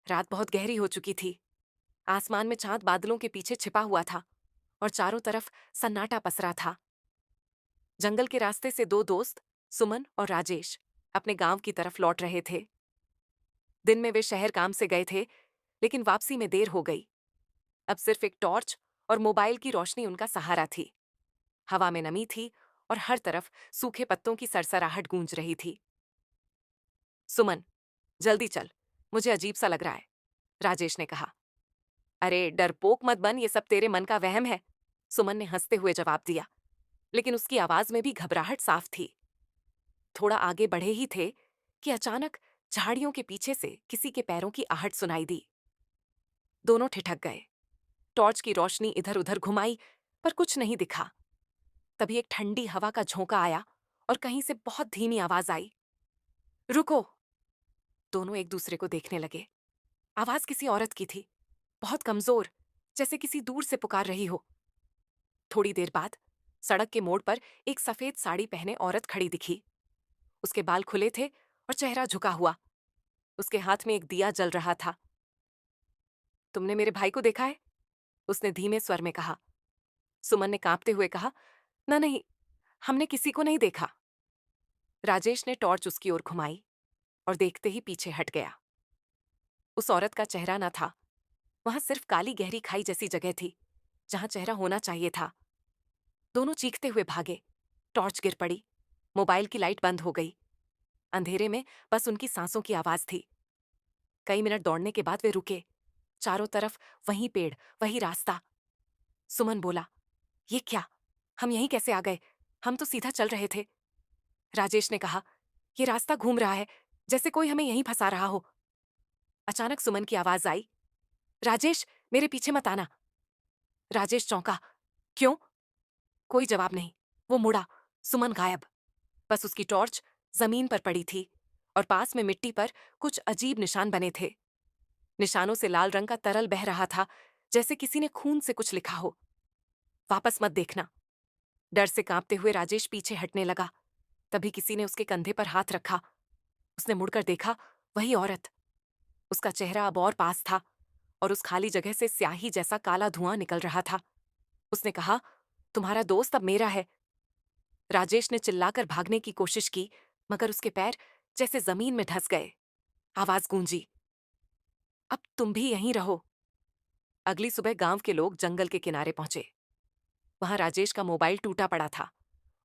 रात बहुत गहरी हो चुकी थी। आसमान में चांद बादलों के पीछे छिपा हुआ था और चारों तरफ सन्नाटा पसरा था। जंगल के रास्ते से दो दोस्त, सुमन और राजेश, अपने गांव की तरफ लौट रहे थे। दिन में वे शहर काम से गए थे, लेकिन वापसी में देर हो गई। अब सिर्फ एक टॉर्च और मोबाइल की रोशनी उनका सहारा थी। हवा में नमी थी और हर तरफ सूखे पत्तों की सरसराहट गूंज रही थी। सुमन, जल्दी चल, मुझे अजीब सा लग रहा है, राजेश ने कहा। अरे डरपोक मत बन, ये सब तेरे मन का वहम है, सुमन ने हंसते हुए जवाब दिया, लेकिन उसकी आवाज में भी घबराहट साफ थी। थोड़ा आगे बढ़े ही थे कि अचानक झाड़ियों के पीछे से किसी के पैरों की आहट सुनाई दी। दोनों ठिठक गए। टॉर्च की रोशनी इधर उधर घुमाई, पर कुछ नहीं दिखा। तभी एक ठंडी हवा का झोंका आया और कहीं से बहुत धीमी आवाज आई, रुको। दोनों एक दूसरे को देखने लगे। आवाज किसी औरत की थी, बहुत कमजोर, जैसे किसी दूर से पुकार रही हो। थोड़ी देर बाद सड़क के मोड़ पर एक सफेद साड़ी पहने औरत खड़ी दिखी। उसके बाल खुले थे और चेहरा झुका हुआ। उसके हाथ में एक दिया जल रहा था। तुमने मेरे भाई को देखा है? उसने धीमे स्वर में कहा। सुमन ने कांपते हुए कहा, ना नहीं, हमने किसी को नहीं देखा। राजेश ने टॉर्च उसकी ओर घुमाई और देखते ही पीछे हट गया। उस औरत का चेहरा न था। वहां सिर्फ काली गहरी खाई जैसी जगह थी, जहां चेहरा होना चाहिए था। दोनों चीखते हुए भागे। टॉर्च गिर पड़ी। मोबाइल की लाइट बंद हो गई। अंधेरे में बस उनकी सांसों की आवाज थी। कई मिनट दौड़ने के बाद वे रुके। चारों तरफ वही पेड़, वही रास्ता। सुमन बोला, ये क्या? हम यहीं कैसे आ गए? हम तो सीधा चल रहे थे। राजेश ने कहा, ये रास्ता घूम रहा है, जैसे कोई हमें यहीं फंसा रहा हो। अचानक सुमन की आवाज आई, राजेश, मेरे पीछे मत आना। राजेश चौंका, क्यों? कोई जवाब नहीं। वो मुड़ा। सुमन गायब। बस उसकी टॉर्च जमीन पर पड़ी थी और पास में मिट्टी पर कुछ अजीब निशान बने थे। निशानों से लाल रंग का तरल बह रहा था, जैसे किसी ने खून से कुछ लिखा हो। वापस मत देखना। डर से कांपते हुए राजेश पीछे हटने लगा। तभी किसी ने उसके कंधे पर हाथ रखा। उसने मुड़कर देखा, वही औरत। उसका चेहरा अब और पास था और उस खाली जगह से स्याही जैसा काला धुआं निकल रहा था। उसने कहा, तुम्हारा दोस्त अब मेरा है। राजेश ने चिल्लाकर भागने की कोशिश की, मगर उसके पैर जैसे जमीन में धंस गए। आवाज गूंजी, अब तुम भी यहीं रहो। अगली सुबह गांव के लोग जंगल के किनारे पहुंचे। वहां राजेश का मोबाइल टूटा पड़ा था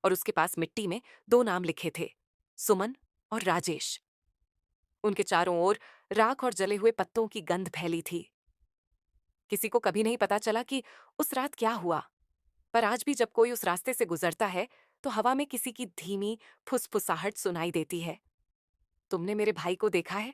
और उसके पास मिट्टी में दो नाम लिखे थे, सुमन और राजेश। उनके चारों ओर राख और जले हुए पत्तों की गंध फैली थी। किसी को कभी नहीं पता चला कि उस रात क्या हुआ, पर आज भी जब कोई उस रास्ते से गुजरता है तो हवा में किसी की धीमी फुसफुसाहट सुनाई देती है। तुमने मेरे भाई को देखा है?